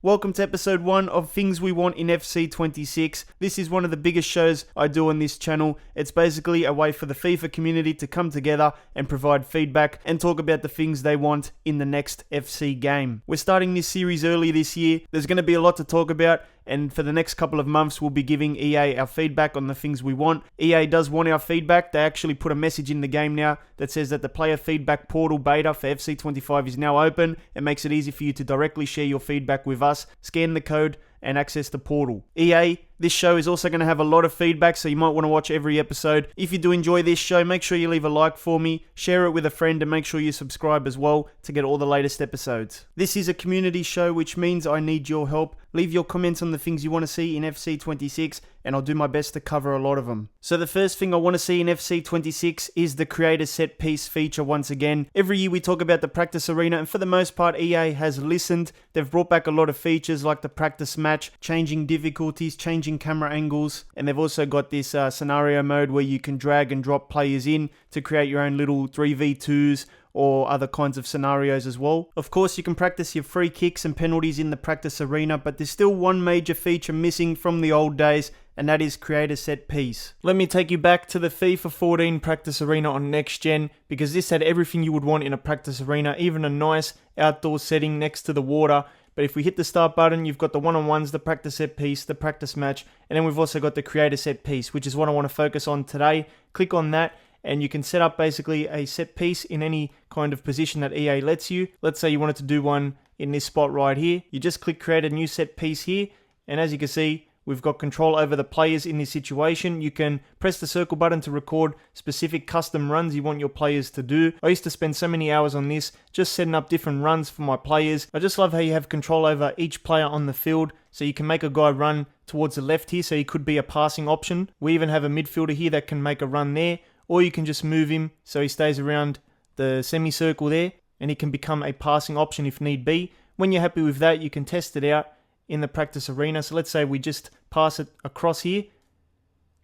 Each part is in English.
Welcome to episode 1 of Things We Want in FC26. This is one of the biggest shows I do on this channel. It's basically a way for the FIFA community to come together and provide feedback and talk about the things they want in the next FC game. We're starting this series early this year. There's going to be a lot to talk about, and for the next couple of months we'll be giving EA our feedback on the things we want. EA does want our feedback. They actually put a message in the game now that says that the player feedback portal beta for FC25 is now open. It makes it easy for you to directly share your feedback with us. Scan the code and access the portal. EA, this show is also going to have a lot of feedback, so you might want to watch every episode. If you do enjoy this show, make sure you leave a like for me, share it with a friend, and make sure you subscribe as well to get all the latest episodes. This is a community show, which means I need your help. Leave your comments on the things you want to see in FC26, and I'll do my best to cover a lot of them. So the first thing I want to see in FC26 is the creator set piece feature once again. Every year we talk about the practice arena, and for the most part EA has listened. They've brought back a lot of features like the practice match, changing difficulties, changing camera angles, and they've also got this scenario mode where you can drag and drop players in to create your own little 3v2s or other kinds of scenarios as well. Of course, you can practice your free kicks and penalties in the practice arena, but there's still one major feature missing from the old days, and that is create a set piece. Let me take you back to the FIFA 14 practice arena on next gen, because this had everything you would want in a practice arena, even a nice outdoor setting next to the water. But if we hit the start button, you've got the one-on-ones, the practice set piece, the practice match, and then we've also got the create a set piece, which is what I want to focus on today. Click on that, and you can set up basically a set piece in any kind of position that EA lets you. Let's say you wanted to do one in this spot right here. You just click create a new set piece here, and as you can see, we've got control over the players in this situation. You can press the circle button to record specific custom runs you want your players to do. I used to spend so many hours on this, just setting up different runs for my players. I just love how you have control over each player on the field. So you can make a guy run towards the left here, so he could be a passing option. We even have a midfielder here that can make a run there. Or you can just move him so he stays around the semicircle there, and he can become a passing option if need be. When you're happy with that, you can test it out in the practice arena. So let's say we just pass it across here.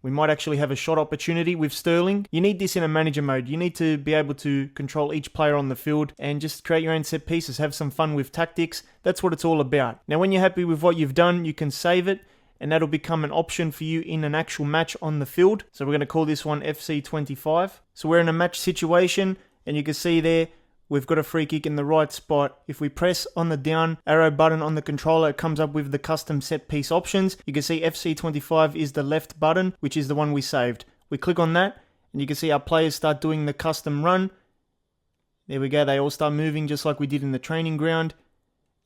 We might actually have a shot opportunity with Sterling. You need this in a manager mode. You need to be able to control each player on the field and just create your own set pieces. Have some fun with tactics. That's what it's all about. Now, when you're happy with what you've done, you can save it, and that'll become an option for you in an actual match on the field. So we're going to call this one FC25. So we're in a match situation, and you can see there, we've got a free kick in the right spot. If we press on the down arrow button on the controller, it comes up with the custom set piece options. You can see FC25 is the left button, which is the one we saved. We click on that, and you can see our players start doing the custom run. There we go, they all start moving just like we did in the training ground.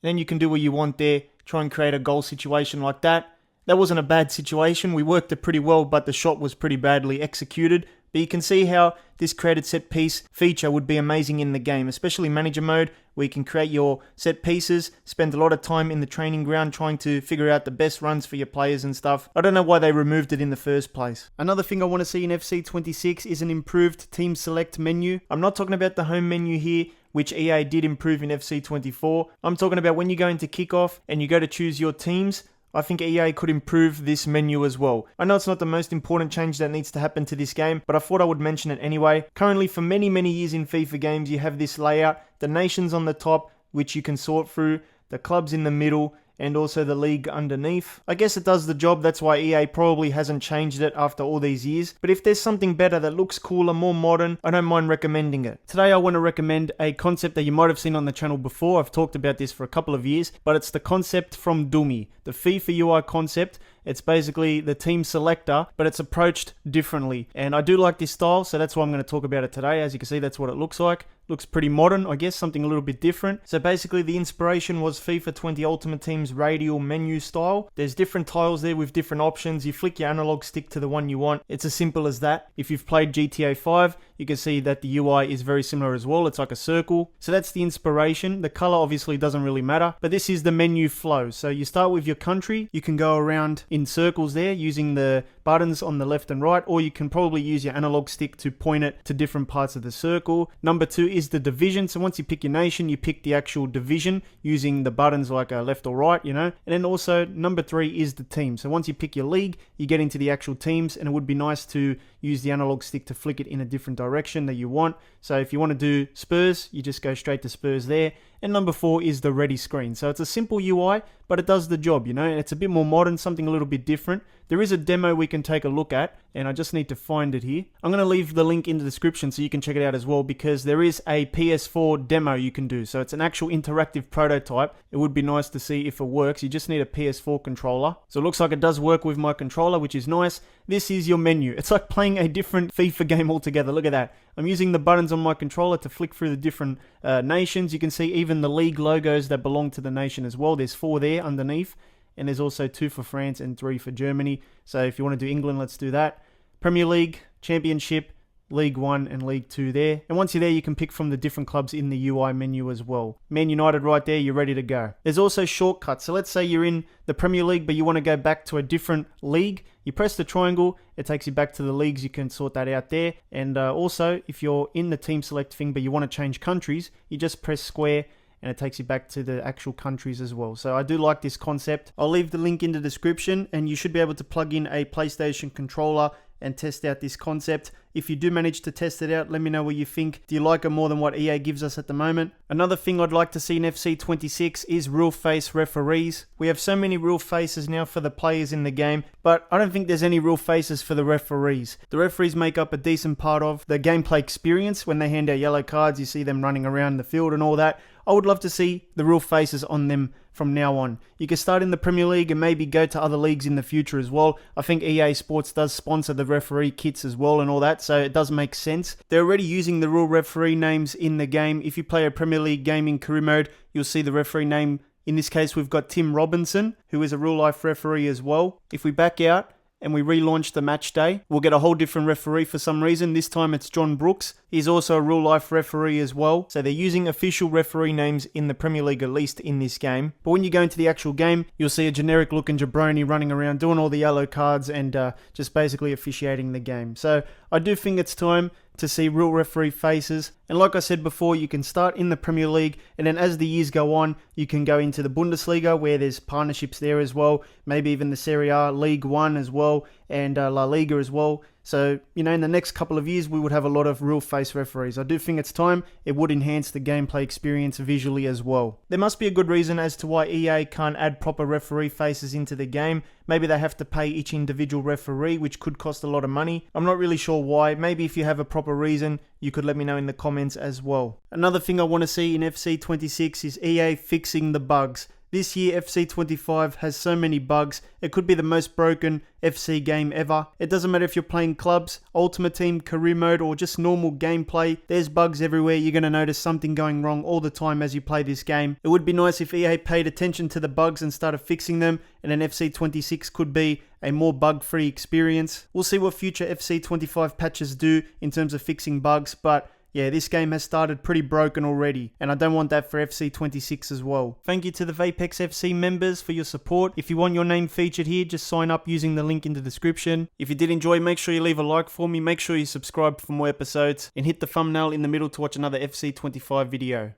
Then you can do what you want there, try and create a goal situation like that. That wasn't a bad situation. We worked it pretty well, but the shot was pretty badly executed. But you can see how this created set piece feature would be amazing in the game, especially manager mode, where you can create your set pieces, spend a lot of time in the training ground trying to figure out the best runs for your players and stuff. I don't know why they removed it in the first place. Another thing I want to see in FC26 is an improved team select menu. I'm not talking about the home menu here, which EA did improve in FC24. I'm talking about when you go into kickoff and you go to choose your teams. I think EA could improve this menu as well. I know it's not the most important change that needs to happen to this game, but I thought I would mention it anyway. Currently, for many years in FIFA games, you have this layout, the nations on the top, which you can sort through, the clubs in the middle, and also the league underneath. I guess it does the job, that's why EA probably hasn't changed it after all these years. But if there's something better that looks cooler, more modern, I don't mind recommending it. Today I want to recommend a concept that you might have seen on the channel before. I've talked about this for a couple of years, but it's the concept from Doomy, the FIFA UI concept. It's basically the team selector, but it's approached differently. And I do like this style, so that's why I'm going to talk about it today. As you can see, that's what it looks like. Looks pretty modern, I guess, something a little bit different. So basically the inspiration was FIFA 20 Ultimate Team's radial menu style. There's different tiles there with different options. You flick your analog stick to the one you want. It's as simple as that. If you've played GTA 5, you can see that the UI is very similar as well. It's like a circle. So that's the inspiration. The color obviously doesn't really matter, but this is the menu flow. So you start with your country. You can go around in circles there using the buttons on the left and right, or you can probably use your analog stick to point it to different parts of the circle. Number 2 is the division. So once you pick your nation, you pick the actual division using the buttons like left or right, you know. And then also number 3 is the team. So once you pick your league, you get into the actual teams, and it would be nice to use the analog stick to flick it in a different direction that you want. So if you want to do Spurs, you just go straight to Spurs there. And number 4 is the ready screen. So it's a simple UI, but it does the job, you know. It's a bit more modern, something a little bit different. There is a demo we can take a look at, and I just need to find it here. I'm going to leave the link in the description so you can check it out as well, because there is a PS4 demo you can do. So it's an actual interactive prototype. It would be nice to see if it works. You just need a PS4 controller. So it looks like it does work with my controller, which is nice. This is your menu. It's like playing a different FIFA game altogether. Look at that. I'm using the buttons on my controller to flick through the different nations. You can see even the league logos that belong to the nation as well. There's 4 there underneath. And there's also 2 for France and 3 for Germany. So if you want to do England, let's do that. Premier League, Championship, League 1 and League 2 there. And once you're there, you can pick from the different clubs in the UI menu as well. Man United right there, you're ready to go. There's also shortcuts. So let's say you're in the Premier League, but you want to go back to a different league. You press the triangle, it takes you back to the leagues. You can sort that out there. And also, if you're in the team select thing, but you want to change countries, you just press square, and it takes you back to the actual countries as well. So I do like this concept. I'll leave the link in the description, and you should be able to plug in a PlayStation controller and test out this concept. If you do manage to test it out, let me know what you think. Do you like it more than what EA gives us at the moment? Another thing I'd like to see in FC 26 is real face referees. We have so many real faces now for the players in the game, but I don't think there's any real faces for the referees. The referees make up a decent part of the gameplay experience. When they hand out yellow cards, you see them running around the field and all that. I would love to see the real faces on them from now on. You can start in the Premier League and maybe go to other leagues in the future as well. I think EA Sports does sponsor the referee kits as well and all that, so it does make sense. They're already using the real referee names in the game. If you play a Premier League game in career mode, you'll see the referee name. In this case, we've got Tim Robinson, who is a real life referee as well. If we back out and we relaunch the match day, we'll get a whole different referee for some reason. This time it's John Brooks. He's also a real life referee as well. So they're using official referee names in the Premier League, at least in this game. But when you go into the actual game, you'll see a generic looking jabroni running around doing all the yellow cards and just basically officiating the game. So I do think it's time to see real referee faces. And like I said before, you can start in the Premier League, and then as the years go on, you can go into the Bundesliga, where there's partnerships there as well, maybe even the Serie A, League 1 as well, and La Liga as well. So, you know, in the next couple of years, we would have a lot of real face referees. I do think it's time. It would enhance the gameplay experience visually as well. There must be a good reason as to why EA can't add proper referee faces into the game. Maybe they have to pay each individual referee, which could cost a lot of money. I'm not really sure why. Maybe if you have a proper reason, you could let me know in the comments as well. Another thing I want to see in FC 26 is EA fixing the bugs. This year, FC 25 has so many bugs. It could be the most broken FC game ever. It doesn't matter if you're playing clubs, Ultimate Team, career mode, or just normal gameplay. There's bugs everywhere. You're going to notice something going wrong all the time as you play this game. It would be nice if EA paid attention to the bugs and started fixing them, and then FC 26 could be a more bug-free experience. We'll see what future FC 25 patches do in terms of fixing bugs, but yeah, this game has started pretty broken already, and I don't want that for FC 26 as well. Thank you to the Vapex FC members for your support. If you want your name featured here, just sign up using the link in the description. If you did enjoy, make sure you leave a like for me, make sure you subscribe for more episodes, and hit the thumbnail in the middle to watch another FC 25 video.